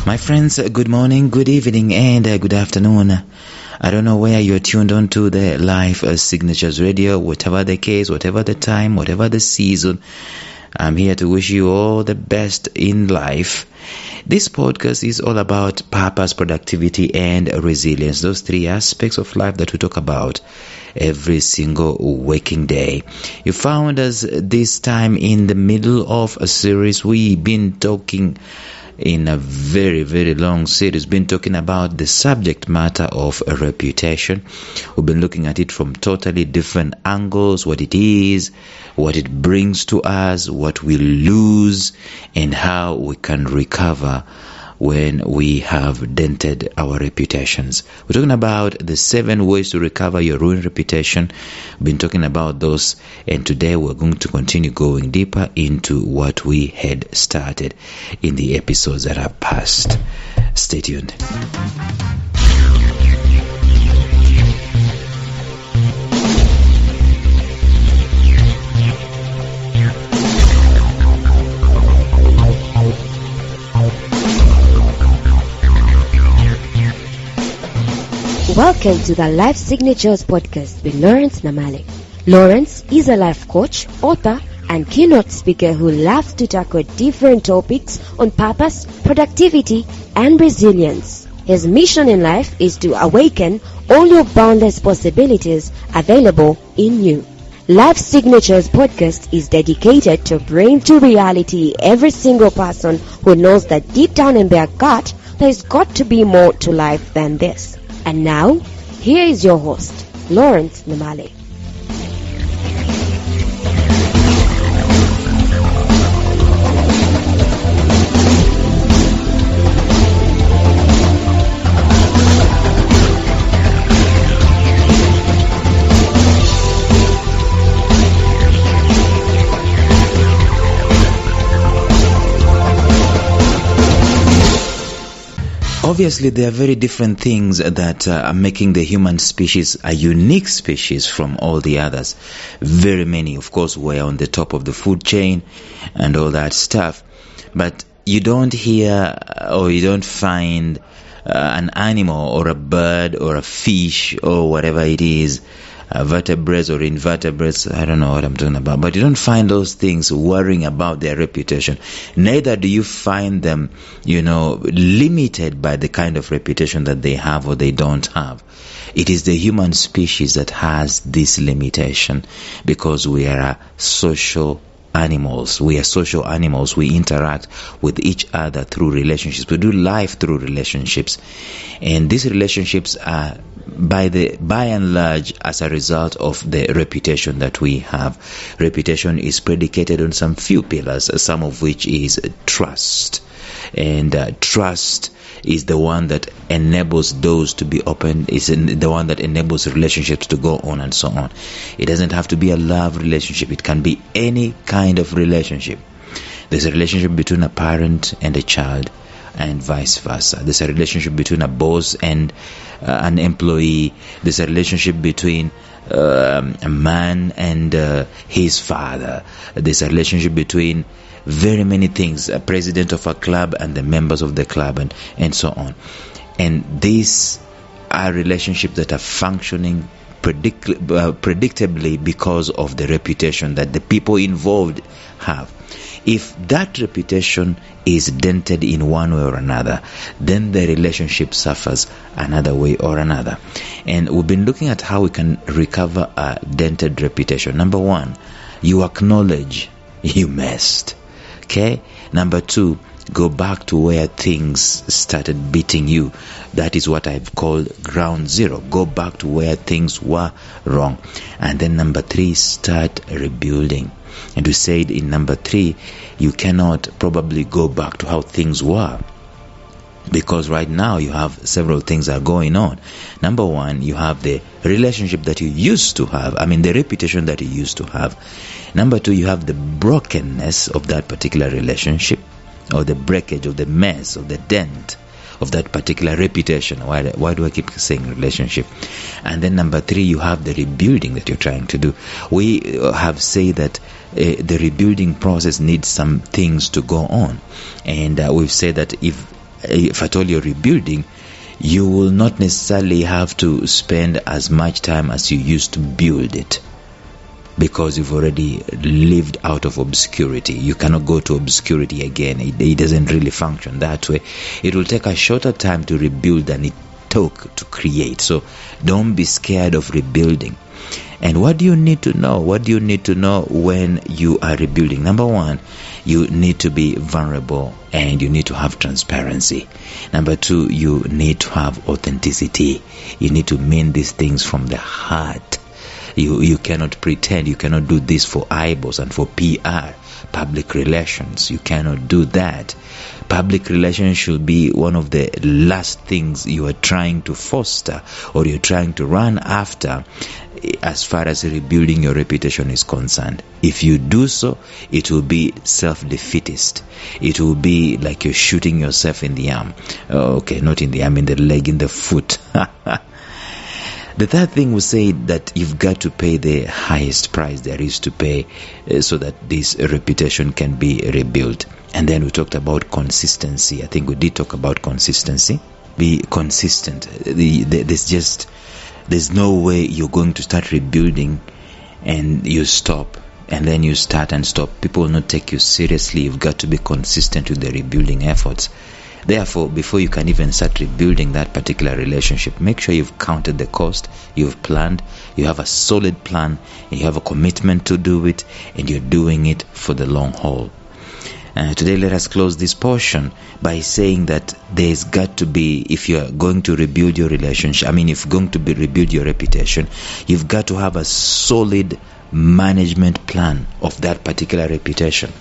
My friends, good morning, good evening, and good afternoon. I don't know where you're tuned on to the Life Signatures Radio, whatever the case, whatever the time, whatever the season. I'm here to wish you all the best in life. This podcast is all about purpose, productivity, and resilience. Those three aspects of life that we talk about every single waking day. You found us this time in the middle of a series. We've been talking in a very, very long series, been talking about the subject matter of a reputation. We've been looking at it from totally different angles, what it is, what it brings to us, what we lose, and how we can recover when we have dented our reputations. We're talking about the 7 ways to recover your ruined reputation. We've been talking about those, and today we're going to continue going deeper into what we had started in the episodes that have passed. Stay tuned. Welcome to the Life Signatures Podcast with Lawrence Namale. Lawrence is a life coach, author, and keynote speaker who loves to tackle different topics on purpose, productivity, and resilience. His mission in life is to awaken all your boundless possibilities available in you. Life Signatures Podcast is dedicated to bring to reality every single person who knows that deep down in their gut, there's got to be more to life than this. And now, here is your host, Lawrence Namale. Obviously, there are very different things that are making the human species a unique species from all the others. Very many, of course, we're on the top of the food chain and all that stuff. But you don't hear or you don't find an animal or a bird or a fish or whatever it is, vertebrates or invertebrates, I don't know what I'm talking about, but you don't find those things worrying about their reputation. Neither do you find them, limited by the kind of reputation that they have or they don't have. It is the human species that has this limitation because we are social animals. We are social animals. We interact with each other through relationships. We do life through relationships. And these relationships are by and large as a result of the reputation that we have. Reputation is predicated on some few pillars, some of which is trust. And trust is the one that enables doors to be opened, is the one that enables relationships to go on and so on. It doesn't have to be a love relationship. It can be any kind of relationship. There's a relationship between a parent and a child, and vice versa. There's a relationship between a boss and an employee. There's a relationship between a man and his father. There's a relationship between very many things, a president of a club and the members of the club, and so on. And these are relationships that are functioning predictably because of the reputation that the people involved have. If that reputation is dented in one way or another, then the relationship suffers another way or another. And we've been looking at how we can recover a dented reputation. Number 1, you acknowledge you messed. Okay? Number 2, go back to where things started beating you. That is what I've called ground zero. Go back to where things were wrong. And then number 3, start rebuilding. And we said in number 3, you cannot probably go back to how things were, because right now you have several things that are going on. Number 1, you have the relationship that you used to have. The reputation that you used to have. Number 2, you have the brokenness of that particular relationship, or the breakage, of the mess, of the dent of that particular reputation. Why do I keep saying relationship? And then number 3, you have the rebuilding that you're trying to do. We have said that the rebuilding process needs some things to go on, and we've said that if if at all you're rebuilding, you will not necessarily have to spend as much time as you used to build it, because you've already lived out of obscurity. You cannot go to obscurity again. It doesn't really function that way. It will take a shorter time to rebuild than it took to create. So don't be scared of rebuilding. And what do you need to know? What do you need to know when you are rebuilding? Number one, you need to be vulnerable and you need to have transparency. Number two, you need to have authenticity. You need to mean these things from the heart. You cannot pretend. You cannot do this for eyeballs and for PR, public relations. You cannot do that. Public relations should be one of the last things you are trying to foster or you're trying to run after as far as rebuilding your reputation is concerned. If you do so, it will be self-defeatist. It will be like you're shooting yourself in the arm. Okay, not in the arm, in the leg, in the foot. The third thing we say that you've got to pay the highest price there is to pay so that this reputation can be rebuilt. And then we talked about consistency. I think we did talk about consistency. Be consistent. There's no way you're going to start rebuilding and you stop and then you start and stop. People will not take you seriously. You've got to be consistent with the rebuilding efforts. Therefore, before you can even start rebuilding that particular relationship, make sure you've counted the cost, you've planned, you have a solid plan, and you have a commitment to do it, and you're doing it for the long haul. Today, let us close this portion by saying that there's got to be, if you're going to rebuild your relationship, if you're going to rebuild your reputation, you've got to have a solid management plan of that particular reputation.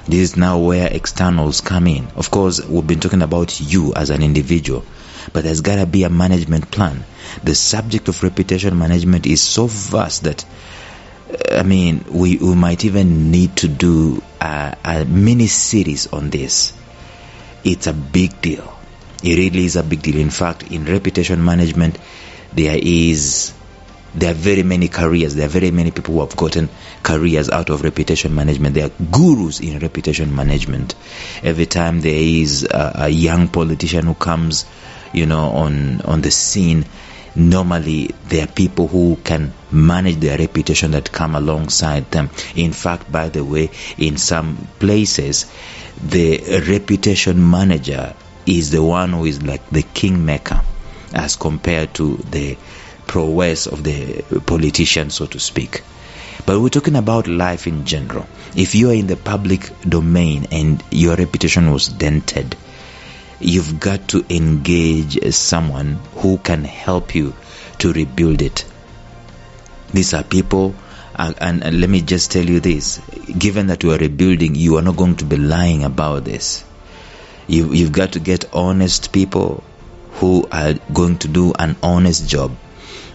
This is now where externals come in. Of course, we've been talking about you as an individual, but there's got to be a management plan. The subject of reputation management is so vast that we might even need to do a mini series on this. It's a big deal. It really is a big deal. In fact, in reputation management, there are very many careers. There are very many people who have gotten careers out of reputation management. They are gurus in reputation management. Every time there is a young politician who comes, on the scene, normally there are people who can manage their reputation that come alongside them. In fact, by the way, in some places, the reputation manager is the one who is like the kingmaker as compared to the prowess of the politician, so to speak. But we're talking about life in general. If you are in the public domain and your reputation was dented, you've got to engage someone who can help you to rebuild it. These are people, and let me just tell you this, given that you are rebuilding, you are not going to be lying about this. You've got to get honest people who are going to do an honest job,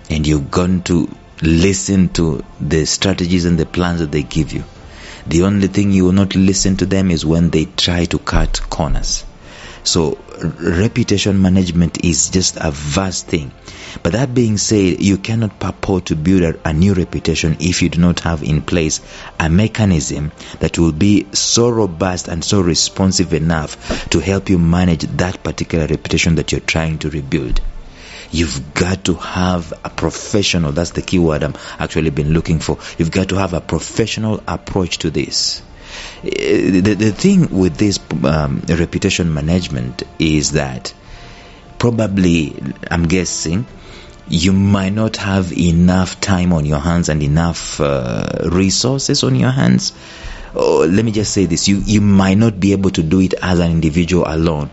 and you're going to listen to the strategies and the plans that they give you. The only thing you will not listen to them is when they try to cut corners. So reputation management is just a vast thing. But that being said, you cannot purport to build a new reputation if you do not have in place a mechanism that will be so robust and so responsive enough to help you manage that particular reputation that you're trying to rebuild. You've got to have a professional, that's the key word I'm actually been looking for. You've got to have a professional approach to this. The thing with this reputation management is that probably, I'm guessing, you might not have enough time on your hands and enough resources on your hands. Or let me just say this, you might not be able to do it as an individual alone,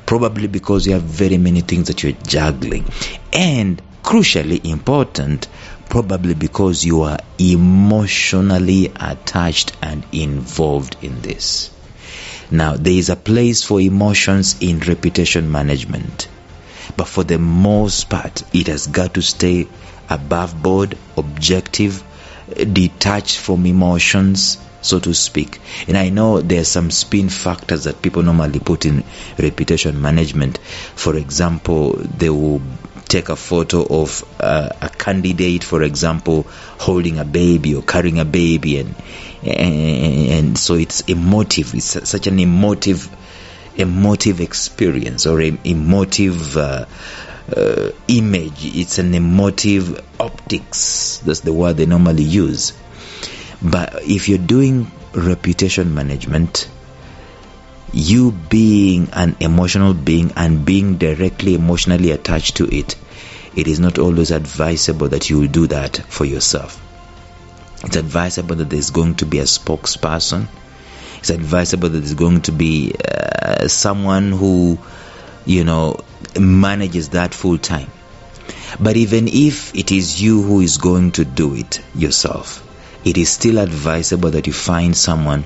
probably because you have very many things that you're juggling. And crucially important, probably because you are emotionally attached and involved in this. Now, there is a place for emotions in reputation management, but for the most part, it has got to stay above board, objective, detached from emotions, so to speak. And I know there are some spin factors that people normally put in reputation management. For example, they will take a photo of a candidate, for example, holding a baby or carrying a baby, and so it's emotive. It's such an emotive emotive experience or an emotive image. It's an emotive optics. That's the word they normally use. But if you're doing reputation management, you being an emotional being and being directly emotionally attached to it, it is not always advisable that you will do that for yourself. It's advisable that there's going to be a spokesperson. It's advisable that there's going to be someone who, manages that full time. But even if it is you who is going to do it yourself, it is still advisable that you find someone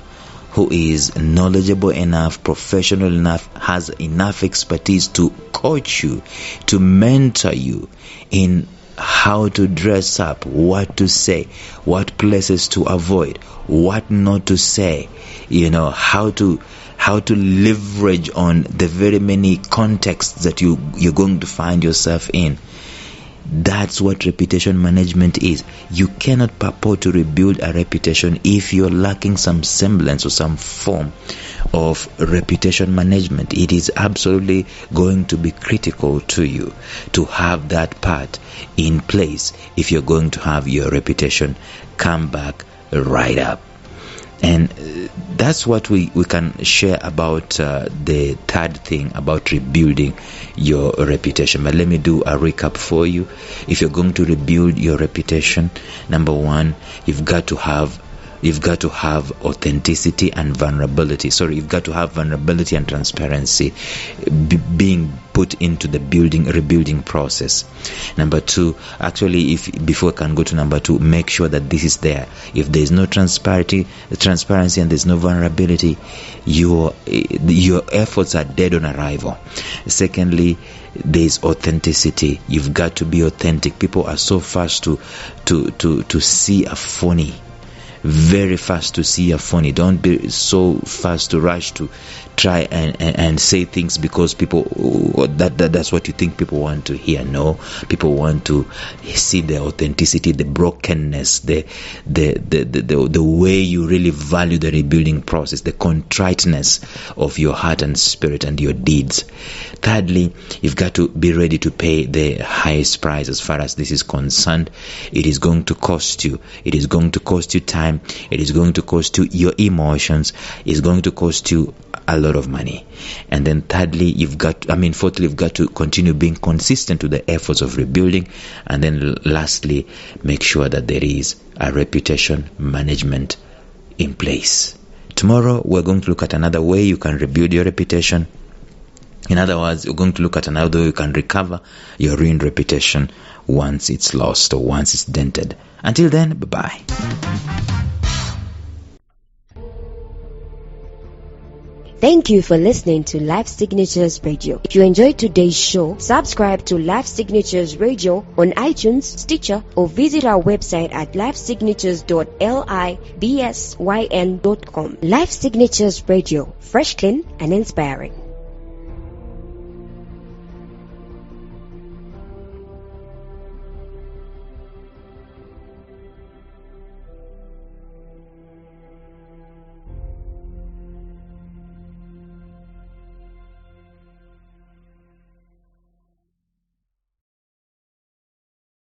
who is knowledgeable enough, professional enough, has enough expertise to coach you, to mentor you in how to dress up, what to say, what places to avoid, what not to say, how to leverage on the very many contexts that you're going to find yourself in. That's what reputation management is. You cannot purport to rebuild a reputation if you're lacking some semblance or some form of reputation management. It is absolutely going to be critical to you to have that part in place if you're going to have your reputation come back right up. And that's what we can share about the third thing about rebuilding your reputation. But let me do a recap for you. If you're going to rebuild your reputation, number one, you've got to have authenticity and vulnerability. You've got to have vulnerability and transparency being put into the rebuilding process. Number two, actually, before I can go to number two, make sure that this is there. If there is no transparency and there's no vulnerability, your efforts are dead on arrival. Secondly, there is authenticity. You've got to be authentic. People are so fast to see a phony. Very fast to see a phony. Don't be so fast to rush to try and say things because people that's what you think people want to hear. No, people want to see the authenticity, the brokenness, the way you really value the rebuilding process, the contriteness of your heart and spirit and your deeds. Thirdly, you've got to be ready to pay the highest price as far as this is concerned. It is going to cost you. It is going to cost you time. It is going to cost you your emotions. It's going to cost you a lot of money. And then fourthly, you've got to continue being consistent to the efforts of rebuilding. And then lastly, make sure that there is a reputation management in place. Tomorrow, we're going to look at another way you can rebuild your reputation. In other words, we're going to look at another way you can recover your ruined reputation once it's lost or once it's dented. Until then, bye-bye. Thank you for listening to Life Signatures Radio. If you enjoyed today's show, subscribe to Life Signatures Radio on iTunes, Stitcher, or visit our website at lifesignatures.libsyn.com. Life Signatures Radio, fresh, clean, and inspiring.